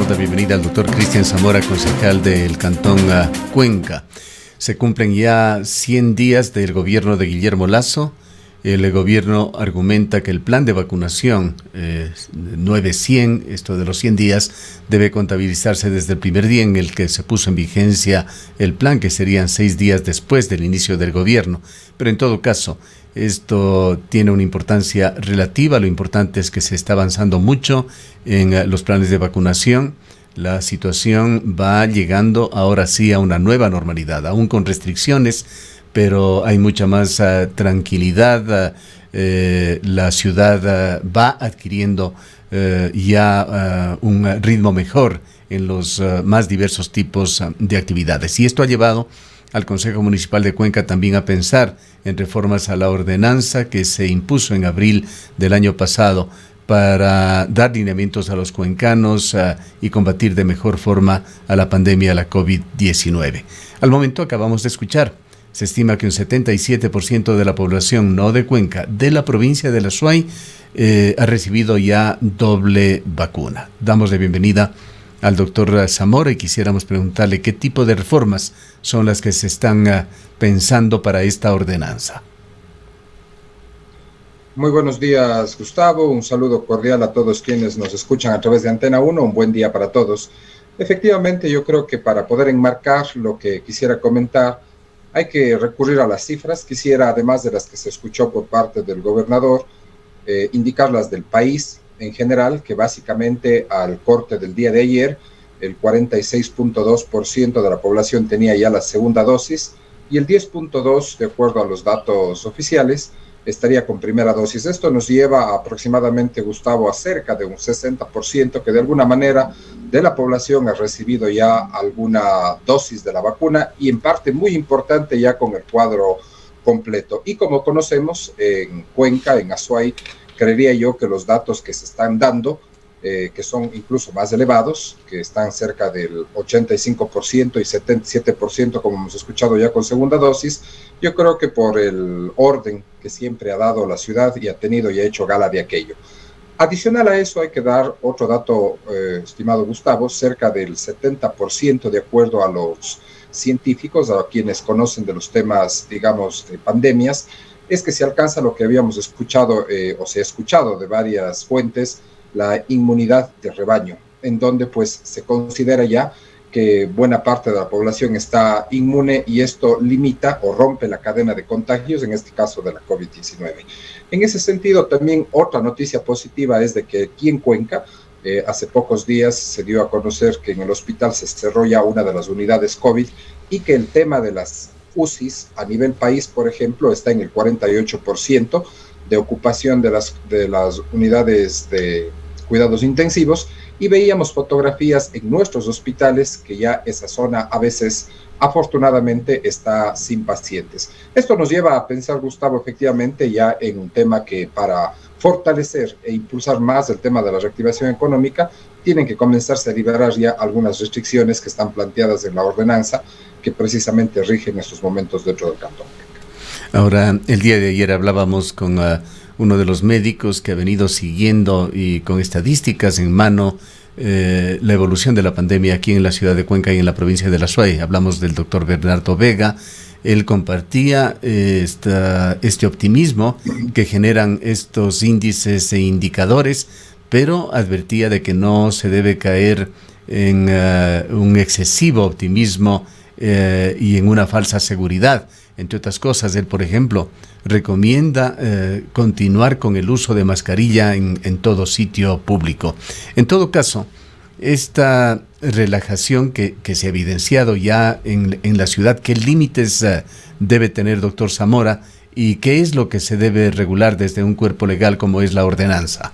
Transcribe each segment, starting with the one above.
damos la bienvenida al doctor Cristian Zamora, concejal del Cantón Cuenca. Se cumplen ya 100 días del gobierno de Guillermo Lasso. El gobierno argumenta que el plan de vacunación 900, esto de los 100 días, debe contabilizarse desde el primer día en el que se puso en vigencia el plan, que serían 6 días después del inicio del gobierno. Pero en todo caso, esto tiene una importancia relativa. Lo importante es que se está avanzando mucho en los planes de vacunación. La situación va llegando ahora sí a una nueva normalidad, aún con restricciones, pero hay mucha más tranquilidad. La ciudad va adquiriendo ya un ritmo mejor en los más diversos tipos de actividades. Y esto ha llevado al Consejo Municipal de Cuenca también a pensar en reformas a la ordenanza que se impuso en abril del año pasado para dar lineamientos a los cuencanos y combatir de mejor forma a la pandemia, la COVID-19. Al momento acabamos de escuchar, se estima que un 77% de la población no de Cuenca, de la provincia de La Suay, ha recibido ya doble vacuna. Damos la bienvenida al doctor Zamora y quisiéramos preguntarle qué tipo de reformas son las que se están pensando para esta ordenanza. Muy buenos días, Gustavo. Un saludo cordial a todos quienes nos escuchan a través de Antena 1. Un buen día para todos. Efectivamente, yo creo que para poder enmarcar lo que quisiera comentar, hay que recurrir a las cifras. Quisiera, además de las que se escuchó por parte del gobernador, indicar las del país en general, que básicamente al corte del día de ayer, el 46.2% de la población tenía ya la segunda dosis y el 10.2%, de acuerdo a los datos oficiales, estaría con primera dosis. Esto nos lleva aproximadamente, Gustavo, a cerca de un 60% que de alguna manera de la población ha recibido ya alguna dosis de la vacuna y en parte muy importante ya con el cuadro completo. Y como conocemos, en Cuenca, en Azuay, creería yo que los datos que se están dando, que son incluso más elevados, que están cerca del 85% y 77%, como hemos escuchado ya con segunda dosis, yo creo que por el orden que siempre ha dado la ciudad y ha tenido y ha hecho gala de aquello. Adicional a eso hay que dar otro dato, estimado Gustavo, cerca del 70%, de acuerdo a los científicos, a quienes conocen de los temas, digamos, de pandemias, es que se alcanza lo que habíamos escuchado o se ha escuchado de varias fuentes, la inmunidad de rebaño, en donde pues se considera ya que buena parte de la población está inmune y esto limita o rompe la cadena de contagios, en este caso de la COVID-19. En ese sentido, también otra noticia positiva es de que aquí en Cuenca, hace pocos días se dio a conocer que en el hospital se cerró ya una de las unidades COVID y que el tema de las UCIs a nivel país, por ejemplo, está en el 48% de ocupación de las unidades de cuidados intensivos, y veíamos fotografías en nuestros hospitales que ya esa zona a veces afortunadamente está sin pacientes. Esto nos lleva a pensar, Gustavo, efectivamente ya en un tema que para fortalecer e impulsar más el tema de la reactivación económica, tienen que comenzarse a liberar ya algunas restricciones que están planteadas en la ordenanza que precisamente rigen en estos momentos dentro del cantón. Ahora, el día de ayer hablábamos con uno de los médicos que ha venido siguiendo y con estadísticas en mano la evolución de la pandemia aquí en la ciudad de Cuenca y en la provincia de La Suay. Hablamos del doctor Bernardo Vega. Él compartía este optimismo que generan estos índices e indicadores, pero advertía de que no se debe caer en un excesivo optimismo y en una falsa seguridad. Entre otras cosas, él, por ejemplo, recomienda continuar con el uso de mascarilla en todo sitio público. En todo caso, esta relajación que se ha evidenciado ya en la ciudad, ¿qué límites debe tener, doctor Zamora, y qué es lo que se debe regular desde un cuerpo legal como es la ordenanza?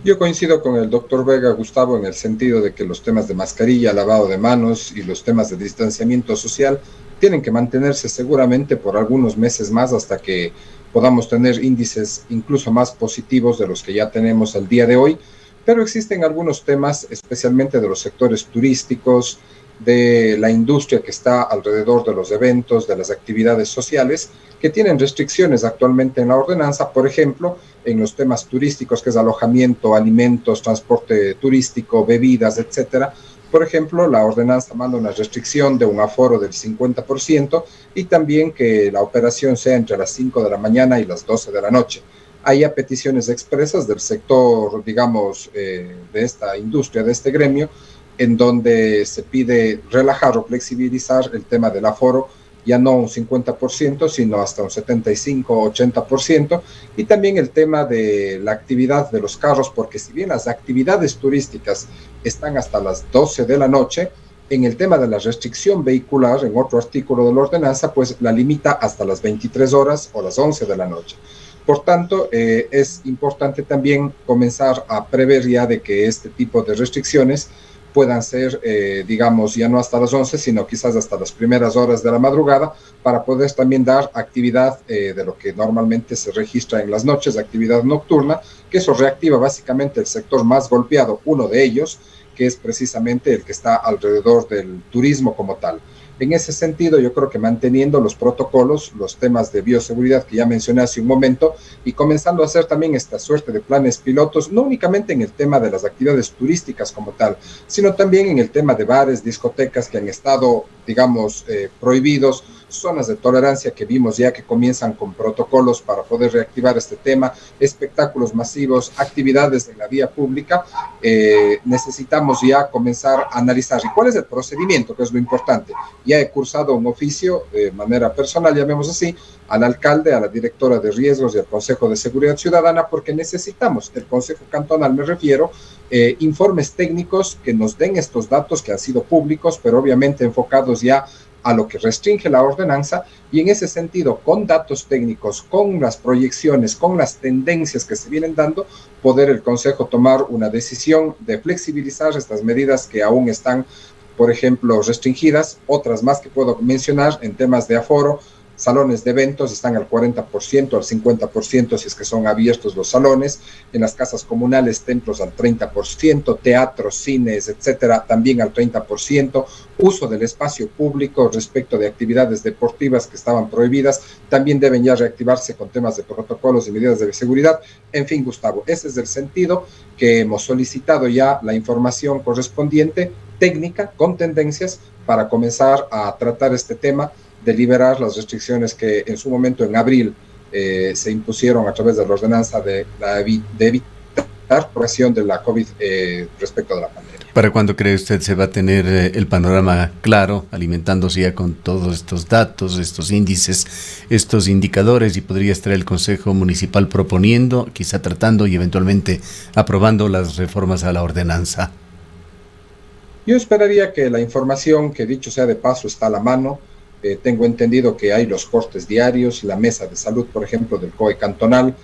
Yo coincido con el doctor Vega, Gustavo, en el sentido de que los temas de mascarilla, lavado de manos y los temas de distanciamiento social tienen que mantenerse seguramente por algunos meses más hasta que podamos tener índices incluso más positivos de los que ya tenemos al día de hoy, pero existen algunos temas, especialmente de los sectores turísticos, de la industria que está alrededor de los eventos, de las actividades sociales, que tienen restricciones actualmente en la ordenanza, por ejemplo, en los temas turísticos, que es alojamiento, alimentos, transporte turístico, bebidas, etcétera. Por ejemplo, la ordenanza manda una restricción de un aforo del 50% y también que la operación sea entre las 5 de la mañana y las 12 de la noche. Hay peticiones expresas del sector, digamos, de esta industria, de este gremio, en donde se pide relajar o flexibilizar el tema del aforo, ya no un 50%, sino hasta un 75-80%, y también el tema de la actividad de los carros, porque si bien las actividades turísticas están hasta las 12 de la noche, en el tema de la restricción vehicular, en otro artículo de la ordenanza, pues la limita hasta las 23 horas o las 11 de la noche. Por tanto, es importante también comenzar a prever ya de que este tipo de restricciones puedan ser, digamos, ya no hasta las 11, sino quizás hasta las primeras horas de la madrugada, para poder también dar actividad de lo que normalmente se registra en las noches, actividad nocturna, que eso reactiva básicamente el sector más golpeado, uno de ellos, que es precisamente el que está alrededor del turismo como tal. En ese sentido, yo creo que manteniendo los protocolos, los temas de bioseguridad que ya mencioné hace un momento, y comenzando a hacer también esta suerte de planes pilotos, no únicamente en el tema de las actividades turísticas como tal, sino también en el tema de bares, discotecas que han estado, digamos, prohibidos, zonas de tolerancia que vimos ya que comienzan con protocolos para poder reactivar este tema, espectáculos masivos, actividades en la vía pública. Necesitamos ya comenzar a analizar. ¿Y cuál es el procedimiento? Que es lo importante. Ya he cursado un oficio de manera personal, llamemos así, al alcalde, a la directora de riesgos y al Consejo de Seguridad Ciudadana, porque necesitamos, el Consejo Cantonal me refiero, informes técnicos que nos den estos datos que han sido públicos, pero obviamente enfocados ya a lo que restringe la ordenanza, y en ese sentido, con datos técnicos, con las proyecciones, con las tendencias que se vienen dando, poder el Consejo tomar una decisión de flexibilizar estas medidas que aún están, por ejemplo, restringidas, otras más que puedo mencionar en temas de aforo. Salones de eventos están al 40%, al 50% si es que son abiertos los salones. En las casas comunales, templos al 30%, teatros, cines, etcétera, también al 30%. Uso del espacio público respecto de actividades deportivas que estaban prohibidas, también deben ya reactivarse con temas de protocolos y medidas de seguridad. En fin, Gustavo, ese es el sentido que hemos solicitado ya la información correspondiente, técnica, con tendencias, para comenzar a tratar este tema de liberar las restricciones que en su momento, en abril, se impusieron a través de la ordenanza de evitar propagación de la COVID respecto de la pandemia. ¿Para cuándo cree usted se va a tener el panorama claro, alimentándose ya con todos estos datos, estos índices, estos indicadores, y podría estar el Consejo Municipal proponiendo, quizá tratando y eventualmente aprobando las reformas a la ordenanza? Yo esperaría que la información, que dicho sea de paso, está a la mano. Tengo entendido que hay los cortes diarios, la mesa de salud, por ejemplo, del COE cantonal,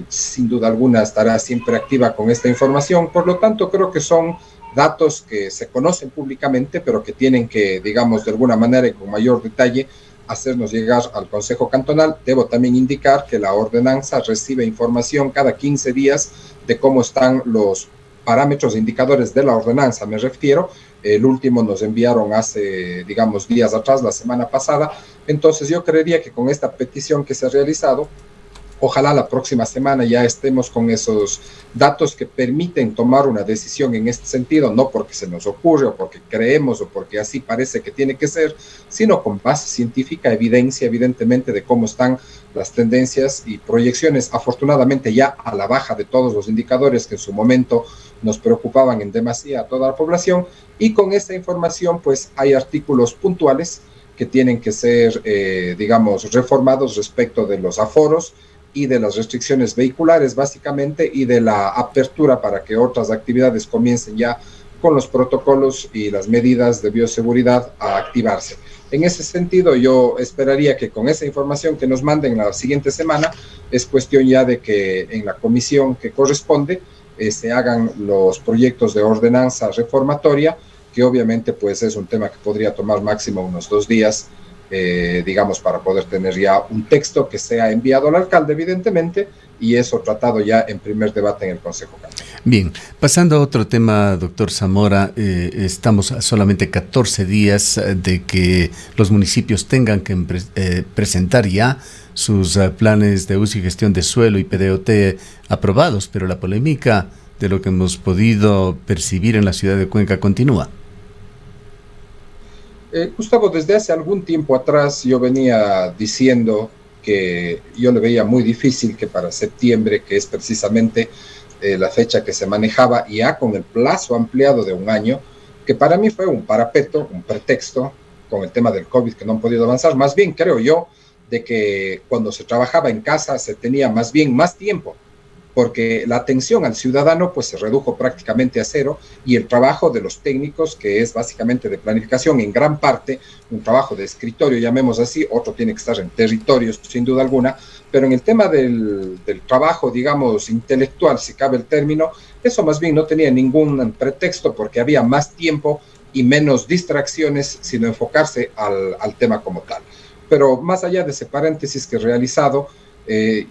sin duda alguna estará siempre activa con esta información. Por lo tanto, creo que son datos que se conocen públicamente, pero que tienen que, digamos, de alguna manera y con mayor detalle, hacernos llegar al Consejo Cantonal. Debo también indicar que la ordenanza recibe información cada 15 días de cómo están los parámetros e indicadores de la ordenanza, me refiero. El último nos enviaron hace, digamos, días atrás, la semana pasada. Entonces yo creería que con esta petición que se ha realizado, ojalá la próxima semana ya estemos con esos datos que permiten tomar una decisión en este sentido, no porque se nos ocurre o porque creemos o porque así parece que tiene que ser, sino con base científica, evidencia evidentemente de cómo están las tendencias y proyecciones, afortunadamente ya a la baja de todos los indicadores que en su momento nos preocupaban en demasía a toda la población, y con esta información pues hay artículos puntuales que tienen que ser, digamos, reformados respecto de los aforos y de las restricciones vehiculares básicamente, y de la apertura para que otras actividades comiencen ya con los protocolos y las medidas de bioseguridad a activarse. En ese sentido, yo esperaría que con esa información que nos manden la siguiente semana, es cuestión ya de que en la comisión que corresponde se hagan los proyectos de ordenanza reformatoria, que obviamente pues es un tema que podría tomar máximo unos 2 días, digamos, para poder tener ya un texto que sea enviado al alcalde, evidentemente, y eso tratado ya en primer debate en el Consejo Cantonal. Bien, pasando a otro tema, doctor Zamora, estamos a solamente 14 días de que los municipios tengan que presentar ya sus planes de uso y gestión de suelo y PDOT aprobados, pero la polémica de lo que hemos podido percibir en la ciudad de Cuenca continúa. Gustavo, desde hace algún tiempo atrás yo venía diciendo que yo le veía muy difícil que para septiembre, que es precisamente la fecha que se manejaba, y ya con el plazo ampliado de un año, que para mí fue un parapeto, un pretexto con el tema del COVID que no han podido avanzar. Más bien creo yo de que cuando se trabajaba en casa se tenía más bien más tiempo, porque la atención al ciudadano pues se redujo prácticamente a cero, y el trabajo de los técnicos, que es básicamente de planificación, en gran parte un trabajo de escritorio, llamemos así, otro tiene que estar en territorios sin duda alguna, pero en el tema del trabajo, digamos, intelectual, si cabe el término, eso más bien no tenía ningún pretexto, porque había más tiempo y menos distracciones, sino enfocarse al tema como tal. Pero más allá de ese paréntesis que he realizado,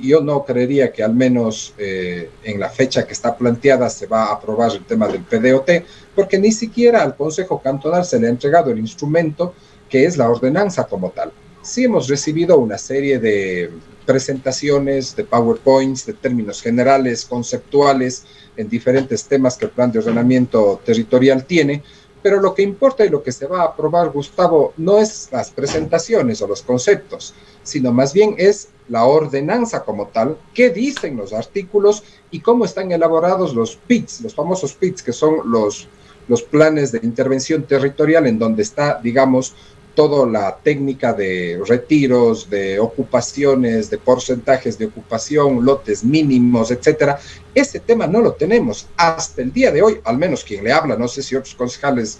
yo no creería que al menos en la fecha que está planteada se va a aprobar el tema del PDOT, porque ni siquiera al Consejo Cantonal se le ha entregado el instrumento que es la ordenanza como tal. Sí hemos recibido una serie de presentaciones, de PowerPoints, de términos generales, conceptuales, en diferentes temas que el plan de ordenamiento territorial tiene, pero lo que importa y lo que se va a aprobar, Gustavo, no es las presentaciones o los conceptos, sino más bien es la ordenanza como tal, qué dicen los artículos y cómo están elaborados los PITs, los famosos PITs, que son los planes de intervención territorial, en donde está, digamos, toda la técnica de retiros, de ocupaciones, de porcentajes de ocupación, lotes mínimos, etcétera. Ese tema no lo tenemos hasta el día de hoy, al menos quien le habla, no sé si otros concejales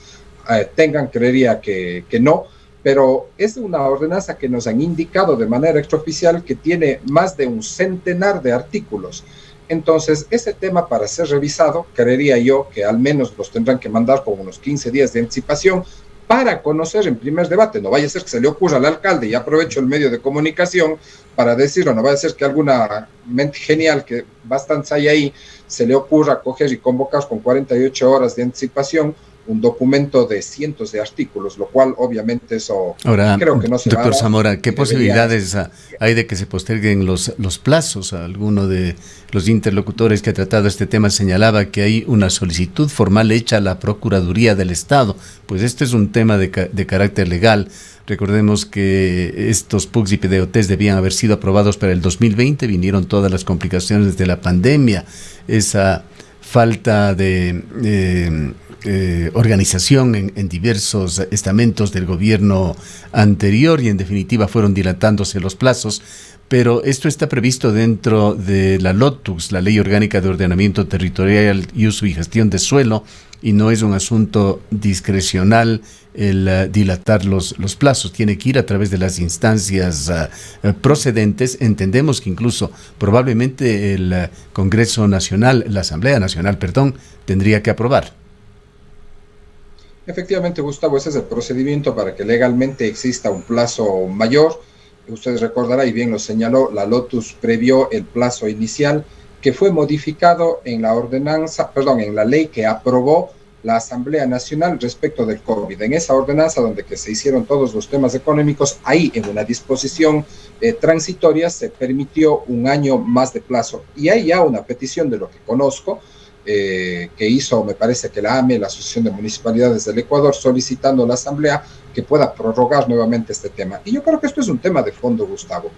creería que no, pero es una ordenanza que nos han indicado de manera extraoficial que tiene más de un centenar de artículos. Entonces, ese tema para ser revisado, creería yo que al menos los tendrán que mandar con unos 15 días de anticipación, para conocer en primer debate. No vaya a ser que se le ocurra al alcalde, y aprovecho el medio de comunicación para decirlo, no vaya a ser que alguna mente genial, que bastantes hay ahí, se le ocurra coger y convocar con 48 horas de anticipación un documento de cientos de artículos, lo cual obviamente eso ahora, creo que no se va a dar. Doctor Zamora, ¿qué posibilidades hay de que se posterguen los plazos? Alguno de los interlocutores que ha tratado este tema señalaba que hay una solicitud formal hecha a la Procuraduría del Estado. Pues este es un tema de carácter legal. Recordemos que estos PUCs y PDOTs debían haber sido aprobados para el 2020, vinieron todas las complicaciones de la pandemia, esa falta de organización en diversos estamentos del gobierno anterior, y en definitiva fueron dilatándose los plazos, pero esto está previsto dentro de la LOTUS, la Ley Orgánica de Ordenamiento Territorial y Uso y Gestión de Suelo, y no es un asunto discrecional el dilatar los plazos, tiene que ir a través de las instancias procedentes. Entendemos que incluso probablemente el Congreso Nacional, la Asamblea Nacional, tendría que aprobar. Efectivamente, Gustavo, ese es el procedimiento para que legalmente exista un plazo mayor. Ustedes recordarán, y bien lo señaló, la LOTUS previó el plazo inicial, que fue modificado en la en la ley que aprobó la Asamblea Nacional respecto del COVID. En esa ordenanza donde que se hicieron todos los temas económicos, ahí en una disposición transitoria se permitió un año más de plazo. Y hay ya una petición, de lo que conozco, que hizo, me parece que la AME, la Asociación de Municipalidades del Ecuador, solicitando a la Asamblea que pueda prorrogar nuevamente este tema. Y yo creo que esto es un tema de fondo, Gustavo.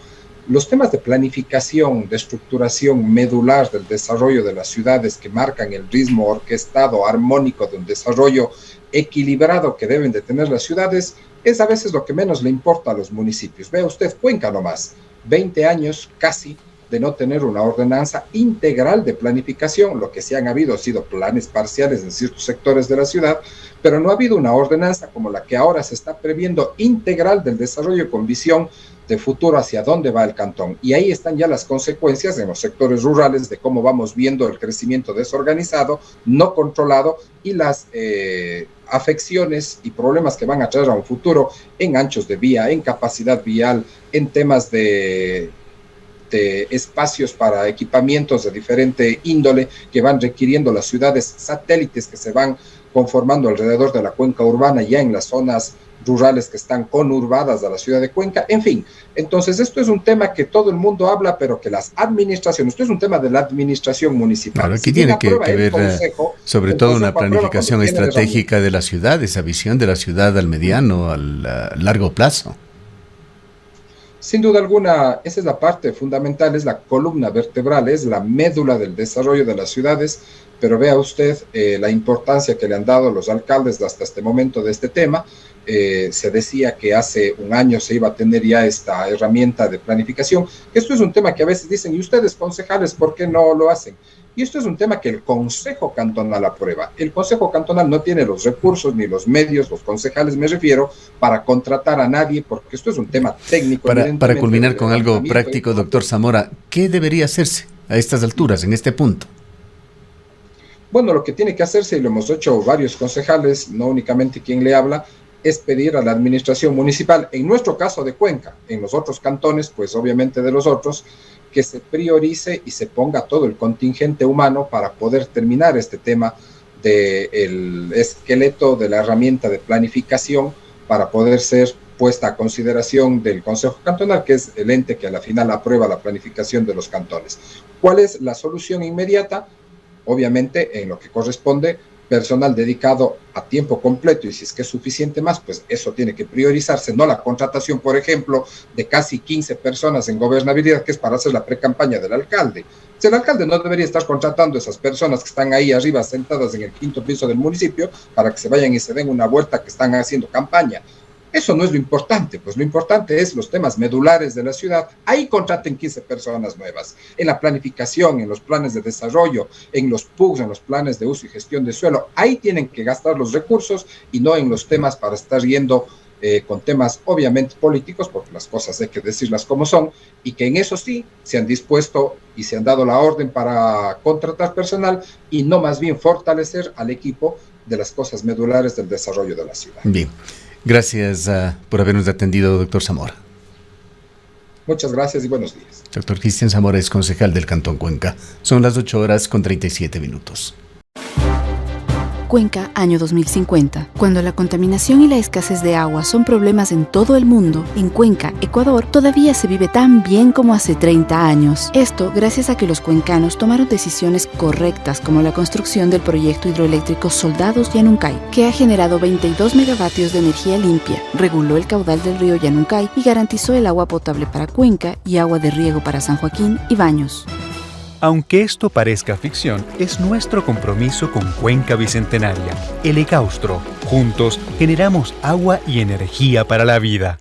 Los temas de planificación, de estructuración medular del desarrollo de las ciudades, que marcan el ritmo orquestado, armónico de un desarrollo equilibrado que deben de tener las ciudades, es a veces lo que menos le importa a los municipios. Vea usted Cuenca nomás, 20 años casi de no tener una ordenanza integral de planificación. Lo que sí han habido sido planes parciales en ciertos sectores de la ciudad, pero no ha habido una ordenanza como la que ahora se está previendo, integral del desarrollo con visión de futuro hacia dónde va el cantón. Y ahí están ya las consecuencias en los sectores rurales de cómo vamos viendo el crecimiento desorganizado, no controlado, y las afecciones y problemas que van a traer a un futuro en anchos de vía, en capacidad vial, en temas de de espacios para equipamientos de diferente índole que van requiriendo las ciudades satélites que se van conformando alrededor de la cuenca urbana, ya en las zonas rurales que están conurbadas a la ciudad de Cuenca, en fin. Entonces, esto es un tema que todo el mundo habla, pero que las administraciones, esto es un tema de la administración municipal. Claro, aquí tiene que ver sobre todo una planificación estratégica de la ciudad, esa visión de la ciudad al mediano, al largo plazo. Sin duda alguna, esa es la parte fundamental, es la columna vertebral, es la médula del desarrollo de las ciudades, pero vea usted la importancia que le han dado los alcaldes hasta este momento de este tema. Se decía que hace un año se iba a tener ya esta herramienta de planificación. Esto es un tema que a veces dicen, ¿y ustedes concejales por qué no lo hacen? Y esto es un tema que el Consejo Cantonal aprueba. El Consejo Cantonal no tiene los recursos ni los medios, los concejales me refiero, para contratar a nadie, porque esto es un tema técnico. Para culminar con algo práctico, doctor Zamora, ¿qué debería hacerse a estas alturas, en este punto? Bueno, lo que tiene que hacerse, y lo hemos hecho varios concejales, no únicamente quien le habla, es pedir a la administración municipal, en nuestro caso de Cuenca, en los otros cantones, pues obviamente de los otros, que se priorice y se ponga todo el contingente humano para poder terminar este tema del esqueleto de la herramienta de planificación para poder ser puesta a consideración del Consejo Cantonal, que es el ente que a la final aprueba la planificación de los cantones. ¿Cuál es la solución inmediata? Obviamente, en lo que corresponde, personal dedicado a tiempo completo, y si es que es suficiente más, pues eso tiene que priorizarse, no la contratación, por ejemplo, de casi 15 personas en gobernabilidad, que es para hacer la precampaña del alcalde. Si el alcalde no debería estar contratando a esas personas que están ahí arriba sentadas en el 5º piso del municipio para que se vayan y se den una vuelta que están haciendo campaña. Eso no es lo importante, pues lo importante es los temas medulares de la ciudad. Ahí contraten 15 personas nuevas, en la planificación, en los planes de desarrollo, en los PUGs, en los planes de uso y gestión de suelo. Ahí tienen que gastar los recursos y no en los temas para estar yendo con temas obviamente políticos, porque las cosas hay que decirlas como son, y que en eso sí se han dispuesto y se han dado la orden para contratar personal y no más bien fortalecer al equipo de las cosas medulares del desarrollo de la ciudad. Bien. Gracias por habernos atendido, doctor Zamora. Muchas gracias y buenos días. Doctor Cristian Zamora es concejal del Cantón Cuenca. Son las 8:37. Cuenca, año 2050. Cuando la contaminación y la escasez de agua son problemas en todo el mundo, en Cuenca, Ecuador, todavía se vive tan bien como hace 30 años. Esto gracias a que los cuencanos tomaron decisiones correctas, como la construcción del proyecto hidroeléctrico Soldados Yanuncay, que ha generado 22 megavatios de energía limpia, reguló el caudal del río Yanuncay y garantizó el agua potable para Cuenca y agua de riego para San Joaquín y Baños. Aunque esto parezca ficción, es nuestro compromiso con Cuenca Bicentenaria, el Ecaustro. Juntos generamos agua y energía para la vida.